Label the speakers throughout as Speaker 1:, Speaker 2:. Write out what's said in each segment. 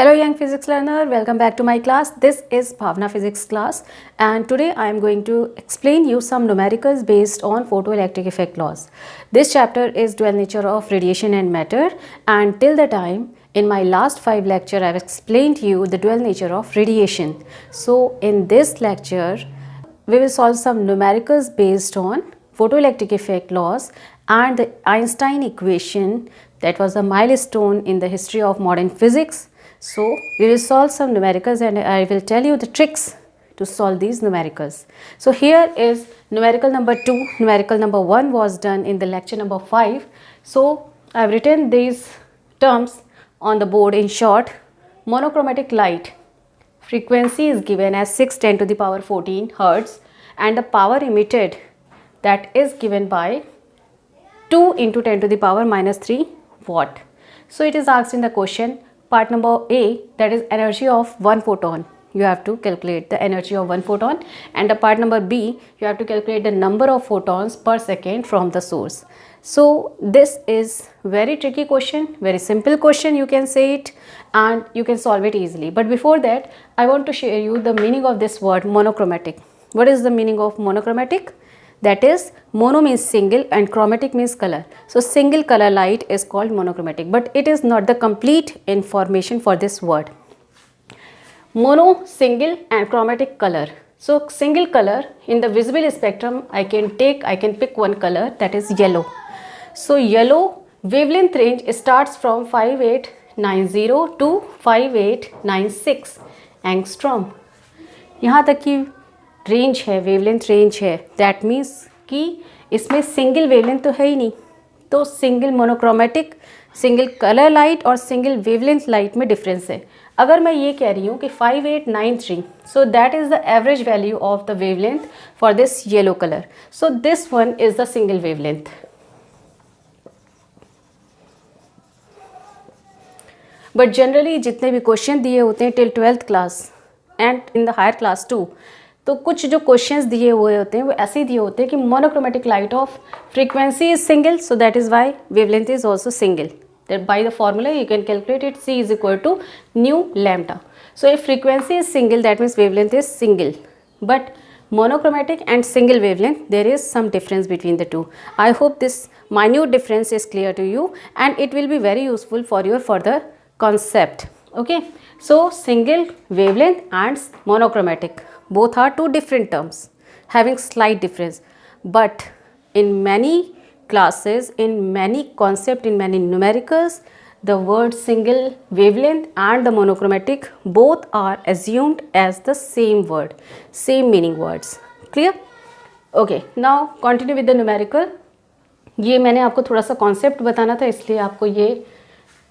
Speaker 1: Hello young physics learner, welcome back to my class. This is Bhavna physics class and today I am going to explain you some numericals based on photoelectric effect laws. This chapter is dual nature of radiation and matter, and till the time in my last 5 lecture I have explained you the dual nature of radiation. So in this lecture we will solve some numericals based on photoelectric effect laws and the Einstein equation that was a milestone in the history of modern physics. So we will solve some numericals and I will tell you the tricks to solve these numericals. So here is numerical number 2, numerical number 1 was done in the lecture number 5. So I have written these terms on the board in short. Monochromatic light frequency is given as 6 10 to the power 14 Hertz and the power emitted that is given by 2 into 10 to the power minus 3 watt. So it is asked in the question, part number A, that is energy of one photon. You have to calculate the energy of one photon, and the part number B, you have to calculate the number of photons per second from the source. So this is very tricky question, very simple question you can say it, and you can solve it easily. But before that, I want to share you the meaning of this word monochromatic. What is the meaning of monochromatic? That is, mono means single and chromatic means color. So single color light is called monochromatic, but it is not the complete information for this word. Mono, single and chromatic color. So single color in the visible spectrum I can pick one color, that is yellow. So yellow wavelength range starts from 5890 to 5896 angstrom. यहाँ तक की range है, wavelength range है. That means कि इसमें single wavelength तो है ही नहीं, तो single monochromatic, single colour light और सिंगल वेवलेंथ लाइट में डिफरेंस है. अगर मैं ये कह रही हूँ कि 5893, so that is the average value of the wavelength for this yellow colour. So this one is the single wavelength. But generally जितने भी क्वेश्चन दिए होते हैं till 12th class and in the higher class 2, तो कुछ जो questions दिए हुए होते हैं वो ऐसे ही दिए होते हैं कि monochromatic light of frequency is single, so that is why wavelength is also single. That by the formula you can calculate it, C is equal to nu lambda. So if frequency is single that means wavelength is single, but monochromatic and single wavelength there is some difference between the two. I hope this minute difference is clear to you and it will be very useful for your further concept. Okay, so single wavelength and monochromatic, both are two different terms having slight difference, but in many classes, in many concept, in many numericals, the word single wavelength and the monochromatic both are assumed as the same word, same meaning words. Clear? Okay, now continue with the numerical. ये मैंने आपको थोड़ा सा concept बताना था इसलिए आपको ये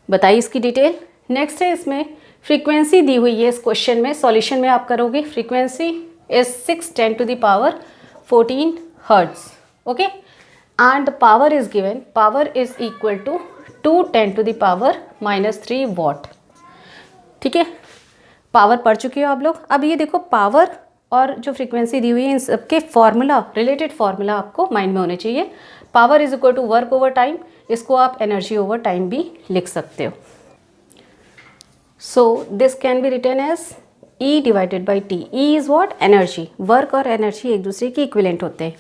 Speaker 1: बताई इसकी डिटेल. नेक्स्ट है, इसमें फ्रीक्वेंसी दी हुई है इस क्वेश्चन में. सॉल्यूशन में आप करोगे, frequency is 6 10 to the power 14 Hertz. Okay, and the power is given, power is equal to 2 10 to the power minus 3 watt. ठीक है, पावर पढ़ चुके हो आप लोग. अब ये देखो, पावर और जो फ्रीक्वेंसी दी हुई है इन सबके फॉर्मूला, रिलेटेड फॉर्मूला आपको माइंड में होने चाहिए. Power is equal to work over time, इसको आप एनर्जी ओवर टाइम भी लिख सकते हो. So this can be written as E divided by T. E is what? Energy. Work और एनर्जी एक दूसरे के इक्विवेलेंट होते हैं.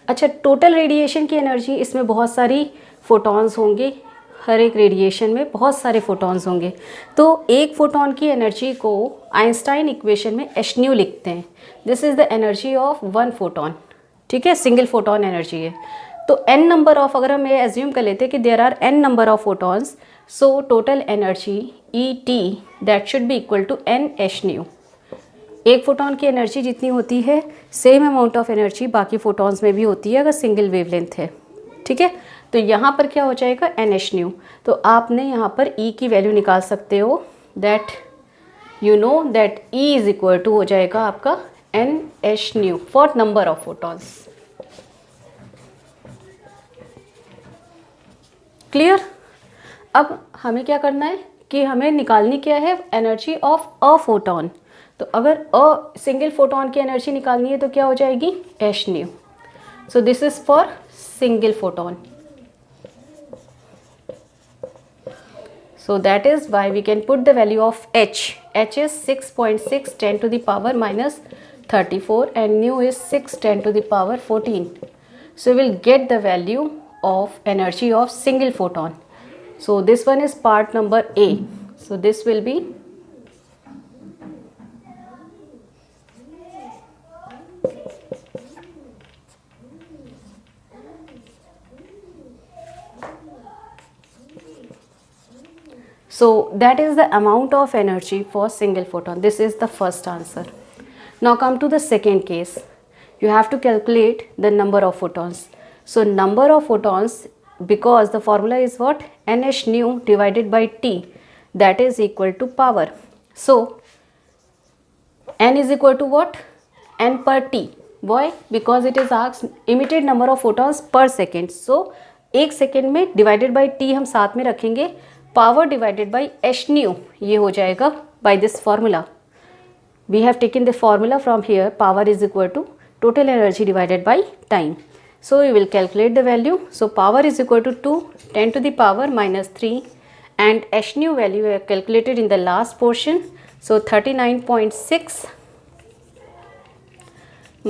Speaker 1: अच्छा, टोटल रेडिएशन की एनर्जी, इसमें बहुत सारी फोटॉन्स होंगे, हर एक रेडिएशन में बहुत सारे फोटॉन्स होंगे. तो एक फोटॉन की एनर्जी को आइंस्टाइन इक्वेशन में h लिखते हैं. This is the energy of one photon. ठीक है, सिंगल फोटॉन एनर्जी है. तो n नंबर ऑफ, अगर हम ये एज्यूम कर लेते हैं कि there are n number of photons, so total energy ET that should be equal to NH. एक फोटॉन की एनर्जी जितनी होती है, सेम अमाउंट ऑफ एनर्जी बाकी फोटॉन्स में भी होती है अगर सिंगल वेवलेंथ है. ठीक है, तो यहाँ पर क्या हो जाएगा? NH. तो आपने यहाँ पर E की वैल्यू निकाल सकते हो. That you know that E is equal to हो जाएगा आपका NH for number of photons. Clear? अब हमें क्या करना है कि हमें निकालनी क्या है? Energy of a photon. तो अगर अ सिंगल फोटॉन की एनर्जी निकालनी है तो क्या हो जाएगी? H. So this is for single photon. So that is why we can put the value of H. H is 6.6 10 to the power minus 34 and nu is 6 10 to the power 14. So we will get the value of energy of single photon. So this one is part number A. So this will be so that is the amount of energy for single photon. This is the first answer. Now come to the second case. You have to calculate the number of photons. So number of photons, because the formula is what? NH nu divided by T, that is equal to power. So N is equal to what? N per T. Why? Because it is asked emitted number of photons per second. So 1 second में divided by T हम साथ में रखेंगे, power divided by H nu ये हो जाएगा by this formula. We have taken the formula from here. Power is equal to total energy divided by time. So you will calculate the value. So power is equal to 2 10 to the power minus 3 and H nu value है calculated in the last portion. So 39.6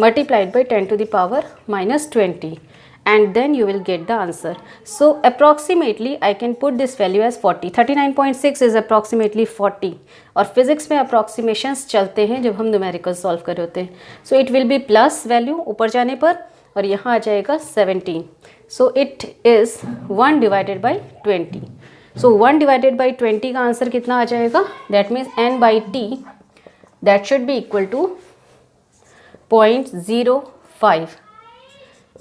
Speaker 1: multiplied by 10 to the power minus 20 and then you will get the answer. So approximately I can put this value as 40. 39.6 is approximately 40 और physics में approximations चलते हैं जब हम numerical solve कर रहे होते हैं. So it will be plus value ऊपर जाने पर और यहाँ आ जाएगा 17. So it is 1 divided by 20. So 1 divided by 20 का आंसर कितना आ जाएगा? That means n by T that should be equal to 0.05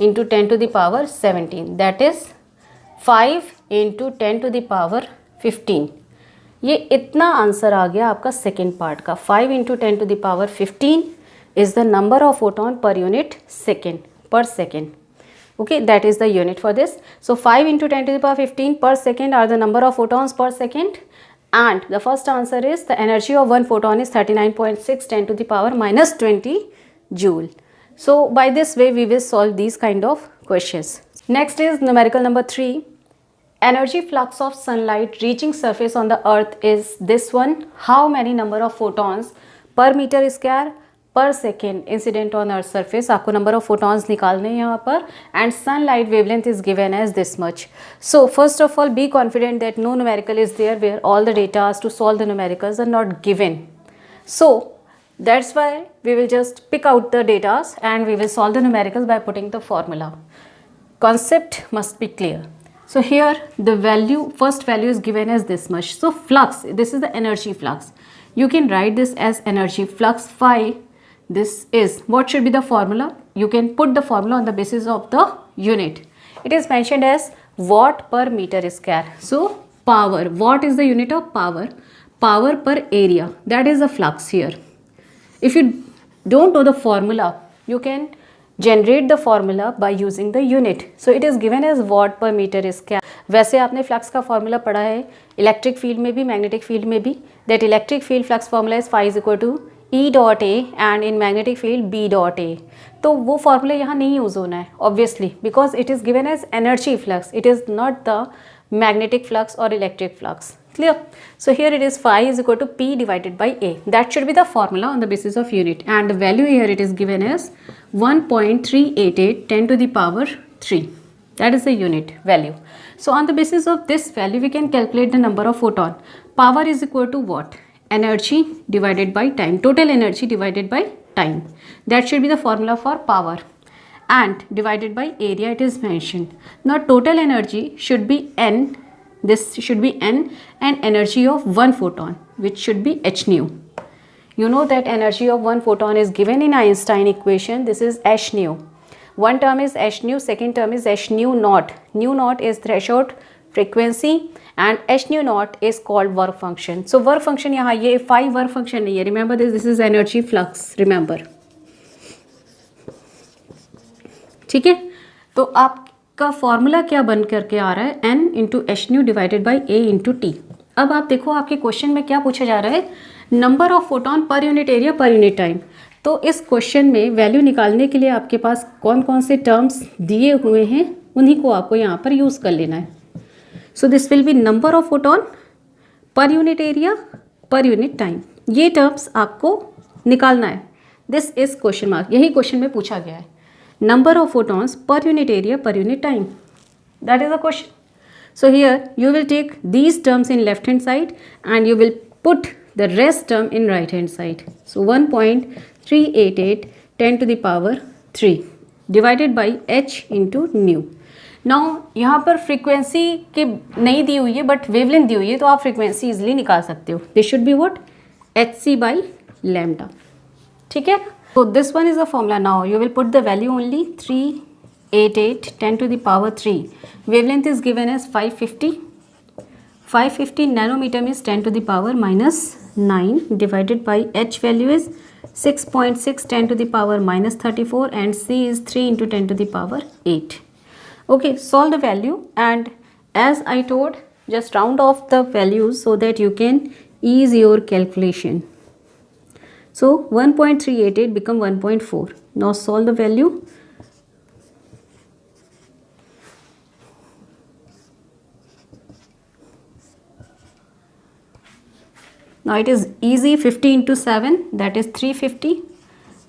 Speaker 1: into 10 to the power 17. That is 5 into 10 to the power 15. ये इतना आंसर आ गया आपका सेकेंड पार्ट का. 5 into 10 to the power 15 is the number of photon per unit second per second. Okay, that is the unit for this. So 5 into 10 to the power 15 per second are the number of photons per second, and the first answer is the energy of one photon is 39.6 10 to the power minus 20 joule. So by this way we will solve these kind of questions. Next is numerical number 3. Energy flux of sunlight reaching surface on the earth is this one. How many number of photons per meter square per second incident on earth surface? आपको number of photons निकालने हैं यहाँ पर, and sunlight wavelength is given as this much. So first of all be confident that no numerical is there where all the data to solve the numericals are not given. So that's why we will just pick out the data and we will solve the numericals by putting the formula. Concept must be clear. So here the value, first value is given as this much. So flux, this is the energy flux. You can write this as energy flux phi. This is, what should be the formula? You can put the formula on the basis of the unit. It is mentioned as watt per meter square. So power, watt is the unit of power. Power per area, that is the flux here. If you don't know the formula, you can generate the formula by using the unit. So it is given as watt per meter square. वैसे आपने flux का formula पढ़ा है electric field में भी, magnetic field में भी. That electric field flux formula is phi is equal to E dot A and in magnetic field B dot A. तो वो फॉर्मूला यहाँ नहीं यूज़ होना है obviously, because it is given as energy flux. It is not the magnetic flux or electric flux. Clear? So here it is phi is equal to P divided by A. That should be the formula on the basis of unit, and the value here it is given as 1.388 10 to the power 3. That is the unit value. So on the basis of this value we can calculate the number of photon. Power is equal to what? Energy divided by time. Total energy divided by time. That should be the formula for power. And divided by area it is mentioned. Now total energy should be N, this should be N, and energy of one photon which should be h nu. You know that energy of one photon is given in Einstein equation. This is h nu. One term is h nu, second term is h nu naught. Nu naught is threshold frequency and h nu naught is called work function. So work function यहाँ ये phi work function नहीं है. Remember this is energy flux. Remember. ठीक है, तो आपका formula क्या बन करके आ रहा है? n into H nu divided by A into T. अब आप देखो आपके क्वेश्चन में क्या पूछा जा रहा है? Number of photon per unit area per unit time. तो इस क्वेश्चन में वैल्यू निकालने के लिए आपके पास कौन कौन से टर्म्स दिए हुए हैं उन्हीं को आपको यहाँ पर यूज़ कर लेना है. So this will be number of photon per unit area, per unit time, ये टर्म्स आपको निकालना है. दिस इज क्वेश्चन मार्क, यही क्वेश्चन में पूछा गया है. Number of photons per unit area per unit time, that is a question. So here you will take these terms in left hand side and you will put the rest term in right hand side. So 1.388 10 to the power 3 divided by h into nu. Now यहाँ पर frequency के नहीं दी हुई है but wavelength दी हुई है, तो आप फ्रीक्वेंसी इजिली निकाल सकते हो. This should be what, hc by lambda. ठीक है. So this one is the formula. Now you will put the value only 388 10 to the power 3. Wavelength is given as 550. 550 nanometer means 10 to the power minus 9 divided by h value is 6.6 10 to the power minus 34 and c is 3 into 10 to the power 8. Okay, solve the value and as I told, just round off the values so that you can ease your calculation. So 1.388 become 1.4. Now solve the value. Now it is easy. 50 into 7, that is 350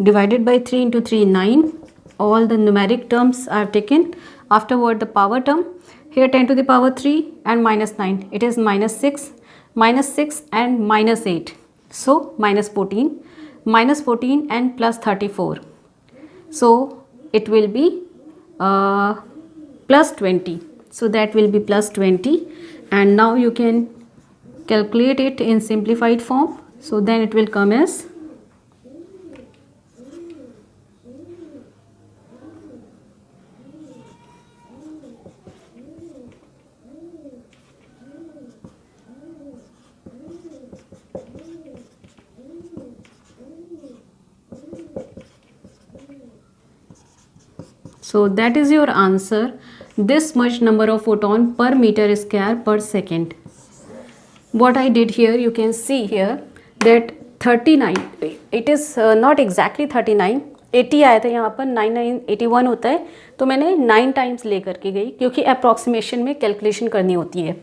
Speaker 1: divided by 3 into 3 9. All the numeric terms I have taken. Afterward the power term, here 10 to the power 3 and minus 9, it is minus 6 and minus 8, so minus 14 and plus 34, so it will be plus 20, so that will be plus 20. And now you can calculate it in simplified form, so then it will come as so that is your answer. This much number of photon per meter square per second. What I did here, you can see here that 39, it is not exactly 39, 80 आया था यहाँ पर, 9981 होता है, तो मैंने 9 times ले करके गई क्योंकि अप्रॉक्सीमेशन में कैलकुलेशन करनी होती है.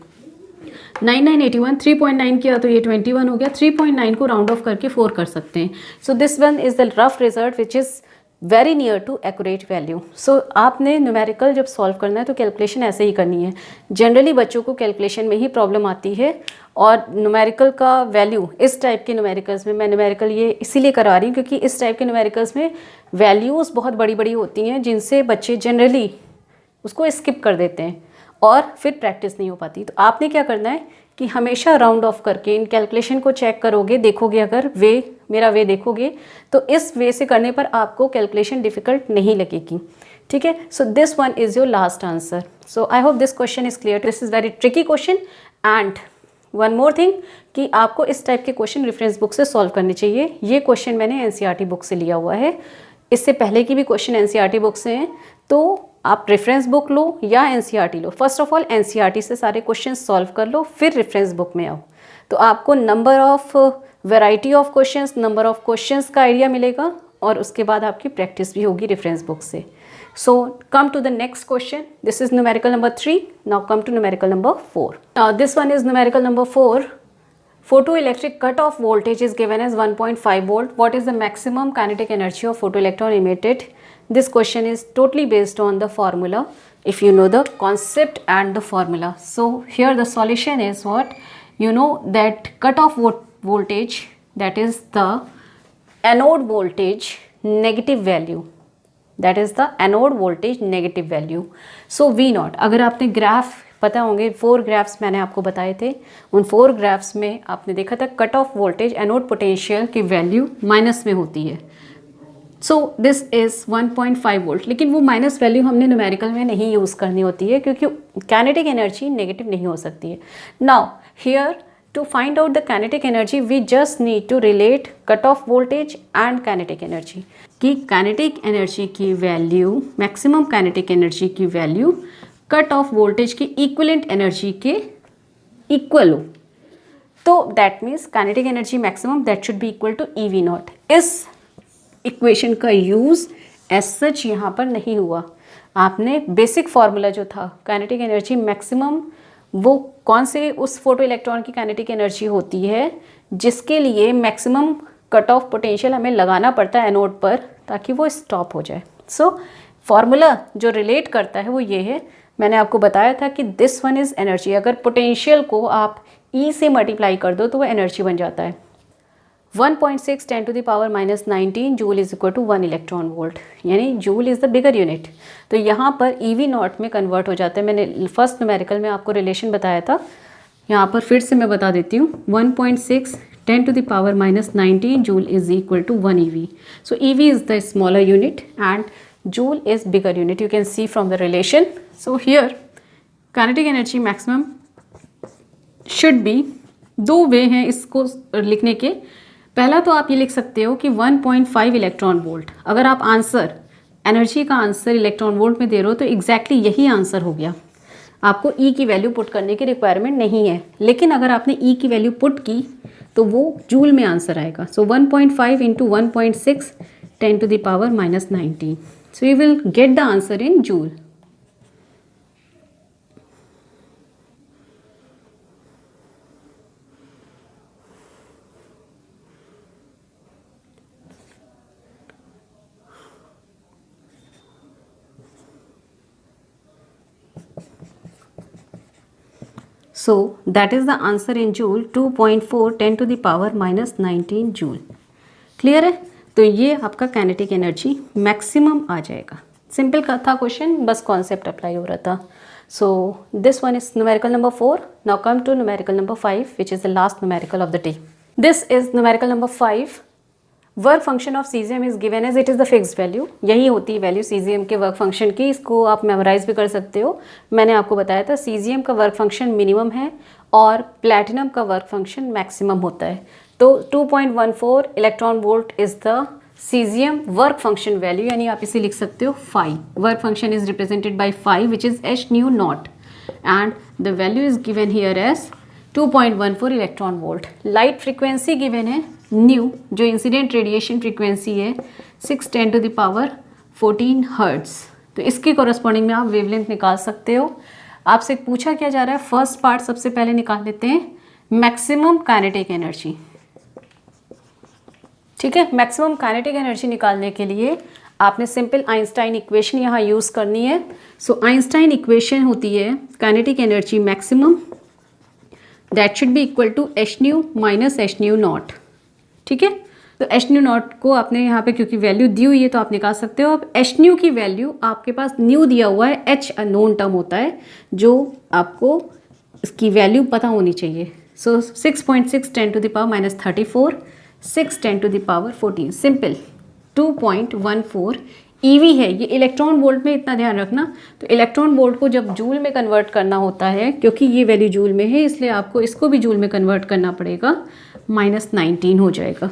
Speaker 1: 9981 3.9 किया तो ये 21 हो गया. 3.9 को राउंड ऑफ करके 4 कर सकते हैं. So this one is the rough result which is very near to accurate value. So आपने न्यूमेरिकल जब सॉल्व करना है तो कैलकुलेशन ऐसे ही करनी है. जनरली बच्चों को कैलकुलेशन में ही प्रॉब्लम आती है और न्यूमेरिकल का वैल्यू इस टाइप के न्यूमेरिकल्स में, मैं न्यूमेरिकल ये इसीलिए करवा रही हूँ क्योंकि इस टाइप के न्यूमेरिकल्स में वैल्यूज़ बहुत बड़ी बड़ी होती हैं जिनसे बच्चे जनरली उसको स्किप कर देते हैं और फिर प्रैक्टिस नहीं हो पाती. तो आपने क्या करना है कि हमेशा राउंड ऑफ करके इन कैलकुलेशन को चेक करोगे, देखोगे, अगर मेरा वे देखोगे तो इस वे से करने पर आपको कैलकुलेशन डिफ़िकल्ट नहीं लगेगी. ठीक है. सो this one is your last answer. So I hope this question is clear. This is very tricky question. And one more thing कि आपको इस टाइप के क्वेश्चन रेफरेंस बुक से सॉल्व करने चाहिए. ये क्वेश्चन मैंने एनसीईआरटी बुक से लिया हुआ है. इससे पहले की भी क्वेश्चन एनसीईआरटी बुक से हैं, तो आप रेफरेंस बुक लो या NCERT low. First of all NCERT से सारे क्वेश्चन सॉल्व कर लो, फिर रेफरेंस बुक में आओ, तो आपको number of variety of questions, number of questions का आइडिया मिलेगा और उसके बाद आपकी प्रैक्टिस भी होगी रेफरेंस बुक से. So come to the next question. This is numerical number 3. Now come to numerical number 4. This one is numerical number 4. Photoelectric cutoff voltage is given as 1.5 volt. What is the maximum kinetic energy of photoelectron emitted? This question is totally based on the formula, if you know the concept and the formula. So here the solution is what? You know that cutoff voltage, that is the anode voltage negative value. That is the anode voltage negative value. So V naught, अगर आपने graph पता होंगे, 4 graphs मैंने आपको बताए थे, उन 4 graphs में आपने देखा था cut off voltage anode potential की वैल्यू माइनस में होती है. So this is 1.5 volt. लेकिन वो माइनस वैल्यू हमने न्यूमेरिकल में नहीं यूज़ करनी होती है क्योंकि काइनेटिक एनर्जी नेगेटिव नहीं हो सकती है. Now here to find out the kinetic energy we just need to relate cut off voltage and kinetic energy, कि काइनेटिक एनर्जी की वैल्यू, मैक्सिमम काइनेटिक एनर्जी की वैल्यू कट ऑफ वोल्टेज की equivalent energy के equal हो. तो that means kinetic energy maximum that should be equal to EV naught. इस equation का use as such यहाँ पर नहीं हुआ. आपने बेसिक फार्मूला जो था काइनेटिक एनर्जी मैक्सिमम वो कौन से उस फोटो इलेक्ट्रॉन की काइनेटिक एनर्जी होती है जिसके लिए मैक्सिमम कट ऑफ पोटेंशियल हमें लगाना पड़ता है एनोड पर ताकि वो स्टॉप हो जाए। सो फॉर्मूला जो रिलेट करता है वो ये है, मैंने आपको बताया था कि दिस वन इज़ एनर्जी। अगर पोटेंशियल को आप E से मल्टीप्लाई कर दो तो वो एनर्जी बन जाता है। 1.6 10⁻⁻19 joule is equal to 1 electron volt, यानी joule is the bigger unit. तो यहाँ पर EV नॉट में कन्वर्ट हो जाता है। मैंने फर्स्ट न्यूमेरिकल में आपको रिलेशन बताया था, यहाँ पर फिर से मैं बता देती हूँ। 1.6 10⁻⁻19 joule is equal to 1 EV। So EV is the smaller unit and joule is bigger unit, you can see from the relation. So here kinetic energy maximum should be, दो वे हैं इसको लिखने के। पहला तो आप ये लिख सकते हो कि 1.5 इलेक्ट्रॉन वोल्ट। अगर आप आंसर एनर्जी का आंसर इलेक्ट्रॉन वोल्ट में दे रहे हो तो एग्जैक्टली यही आंसर हो गया, आपको E की वैल्यू पुट करने की रिक्वायरमेंट नहीं है। लेकिन अगर आपने E की वैल्यू पुट की तो वो जूल में आंसर आएगा। सो 1.5 into 1.6 10⁻⁻19, so you will get the answer in joule. So that is the answer in joule, 2.4 10⁻⁻19 joule. Clear है? तो ये आपका काइनेटिक एनर्जी मैक्सिमम आ जाएगा। सिंपल का था क्वेश्चन, बस कॉन्सेप्ट अप्लाई हो रहा था। So this one is numerical number 4। Now come to numerical number 5 which is the last numerical of the day. This is numerical number 5। Work function of caesium is given as it is the fixed value. यही होती है value caesium के work function की। इसको आप memorise भी कर सकते हो। मैंने आपको बताया था सीजियम का वर्क फंक्शन मिनिमम है और प्लैटिनम का वर्क फंक्शन मैक्सिमम होता है। तो 2.14 electron volt is the caesium work function value, यानी आप इसे लिख सकते हो phi. Work function is represented by phi which is h/νt and the value is given here as 2.14 electron volt. Light frequency given है न्यू, जो incident radiation frequency है 6×10⁻14 hertz. तो इसके कॉरस्पॉन्डिंग में आप वेवलेंथ निकाल सकते हो। आपसे पूछा क्या जा रहा है, फर्स्ट पार्ट सबसे पहले निकाल लेते हैं, मैक्सिमम काइनेटिक एनर्जी। ठीक है, मैक्सिमम काइनेटिक एनर्जी निकालने के लिए आपने सिंपल आइंस्टाइन इक्वेशन यहाँ यूज़ करनी है। सो आइंस्टाइन इक्वेशन होती है kinetic energy maximum that should be equal to h/nu minus h/νt। ठीक है, तो h/νt को आपने यहाँ पे क्योंकि वैल्यू दी हुई है तो आप निकाल सकते हो। अब h/nu की वैल्यू आपके पास न्यू दिया हुआ है, h अननोन टर्म होता है जो आपको इसकी वैल्यू पता होनी चाहिए। सो 6.6 10⁻⁻34 6 10⁻14 सिंपल 2.14 EV है। ये इलेक्ट्रॉन वोल्ट में इतना ध्यान रखना। तो इलेक्ट्रॉन वोल्ट को जब जूल में कन्वर्ट करना होता है, क्योंकि ये वैल्यू जूल में है इसलिए आपको इसको भी जूल में कन्वर्ट करना पड़ेगा, -19 हो जाएगा।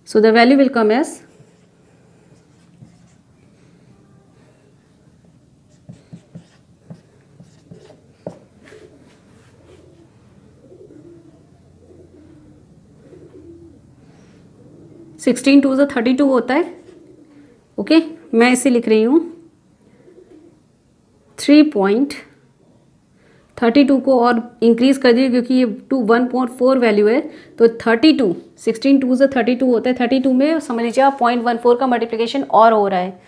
Speaker 1: So the value will come as 16 2 से 32 होता है। ओके, मैं इसे लिख रही हूँ 3.32 को और इंक्रीज कर दिए क्योंकि ये 1.4 वैल्यू है। तो 32 16 2 से 32 होता है। 32 में समझ लीजिए आप 0.14 का मल्टीप्लिकेशन और हो रहा है।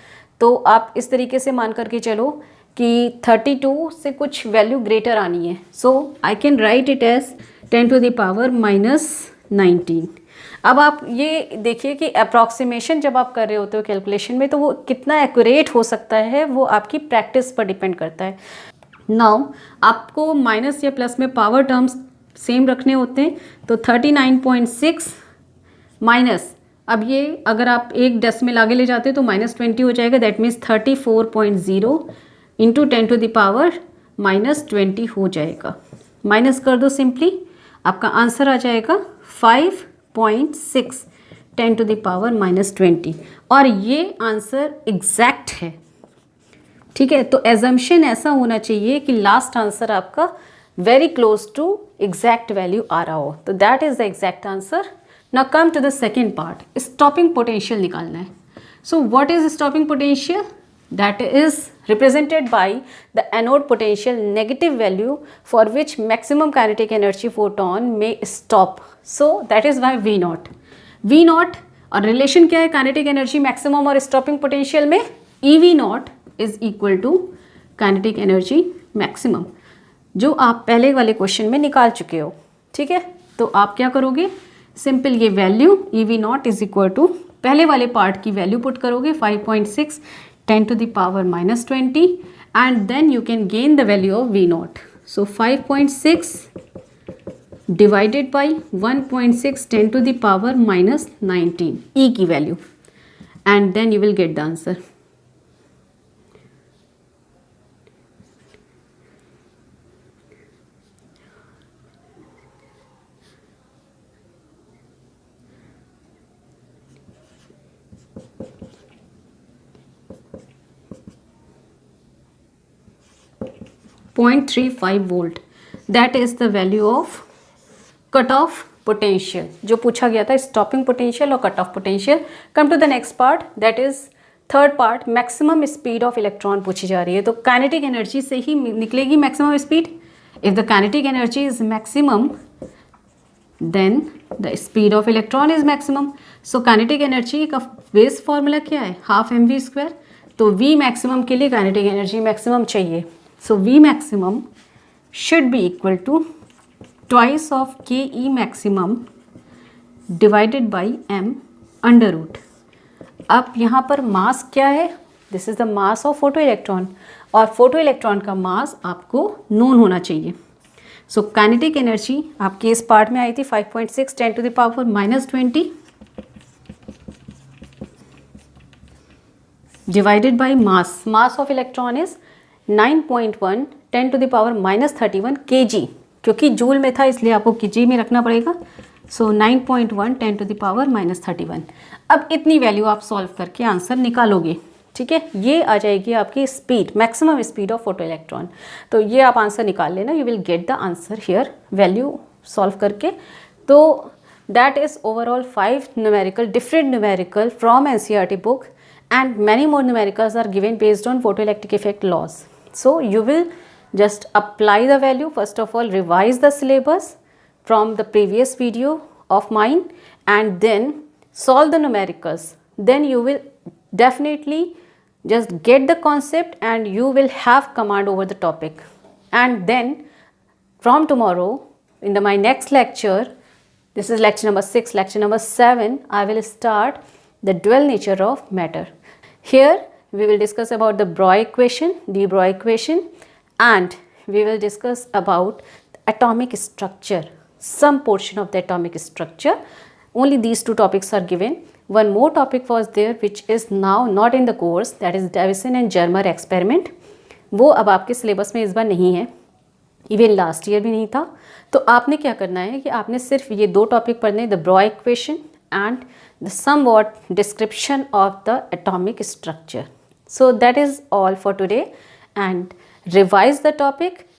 Speaker 1: तो आप इस तरीके से मान करके चलो कि 32 से कुछ वैल्यू ग्रेटर आनी है। So I can write it as 10⁻⁻19। अब आप ये देखिए कि अप्रॉक्सीमेशन जब आप कर रहे होते हो कैलकुलेशन में तो वो कितना एक्यूरेट हो सकता है वो आपकी प्रैक्टिस पर डिपेंड करता है। नाउ आपको माइनस या प्लस में पावर टर्म्स सेम रखने होते हैं। तो 39.6 माइनस, अब ये अगर आप एक डेसिमल आगे ले जाते तो -20 हो जाएगा। दैट मीन्स 34.0 इंटू 10⁻⁻20 हो जाएगा। माइनस कर दो सिंपली, आपका आंसर आ जाएगा 5.6 10⁻⁻20 और ये आंसर एग्जैक्ट है। ठीक है, तो एजम्पशन ऐसा होना चाहिए कि लास्ट आंसर आपका very close to exact value आ रहा हो। तो that is the exact answer. Now come to the second part, stopping potential निकालना है। So what is stopping potential? that is represented by the anode potential negative value for which maximum kinetic energy photon may stop. So that is why V naught. V naught और relation क्या है kinetic energy maximum और stopping potential में? EV naught is equal to kinetic energy maximum, जो आप पहले वाले question में निकाल चुके हो. ठीक है, तो आप क्या करोगे, सिंपल ये value EV naught is equal to पहले वाले पार्ट की वैल्यू पुट करोगे 5.6 10 to the power minus 20 and then you can gain the value of V naught. So 5.6 divided by 1.6 10 to the power minus 19 E की value and then you will get the answer. .35 volt, that is the value of cut off potential जो पूछा गया था, stopping potential और cut off potential. Come to the next part, that is third part, maximum speed of electron पूछी जा रही है. तो काइनेटिक एनर्जी से ही निकलेगी maximum speed. If the kinetic energy is maximum then the speed of electron is maximum. So kinetic energy का base formula क्या है, हाफ mv². तो V मैक्सिमम के लिए काइनेटिक एनर्जी मैक्सिमम चाहिए. So V maximum should be equal to twice of KE maximum divided by m under root. अब यहाँ पर मास क्या है, this is the mass of photo electron और फोटो इलेक्ट्रॉन का मास आपको नोन होना चाहिए. सो काइनेटिक एनर्जी आपके इस पार्ट में आई थी 5.6 10 to the power minus 20 divided by mass. Mass of electron is 9.1 10 to the power minus 31 kg. क्योंकि जूल में था इसलिए आपको केजी में रखना पड़ेगा. सो 9.1 10 to the power minus 31. अब इतनी वैल्यू आप सॉल्व करके आंसर निकालोगे. ठीक है, ये आ जाएगी आपकी speed, maximum speed of photo electron. तो ये आप आंसर निकाल लेना, you will get the answer here value solve करके. तो that is overall 5 numerical, different numerical from NCERT book and many more numericals are given based on photoelectric effect laws. So you will just apply the value. First of all, revise the syllabus from the previous video of mine and then solve the numericals. Then you will definitely just get the concept and you will have command over the topic. And then from tomorrow in my next lecture, this is lecture number 6, lecture number 7, I will start the dual nature of matter. Here we will discuss about the Broglie equation, de Broglie equation, and we will discuss about the atomic structure, some portion of the atomic structure. Only these two topics are given. One more topic was there which is now not in the course, that is Davison and Germer experiment. वो अब आपके syllabus में इस बार नहीं है, even last year भी नहीं था. तो आपने क्या करना है कि आपने सिर्फ ये दो टॉपिक पढ़ने, the Broglie equation and the somewhat description of the atomic structure. So that is all for today, and revise the topic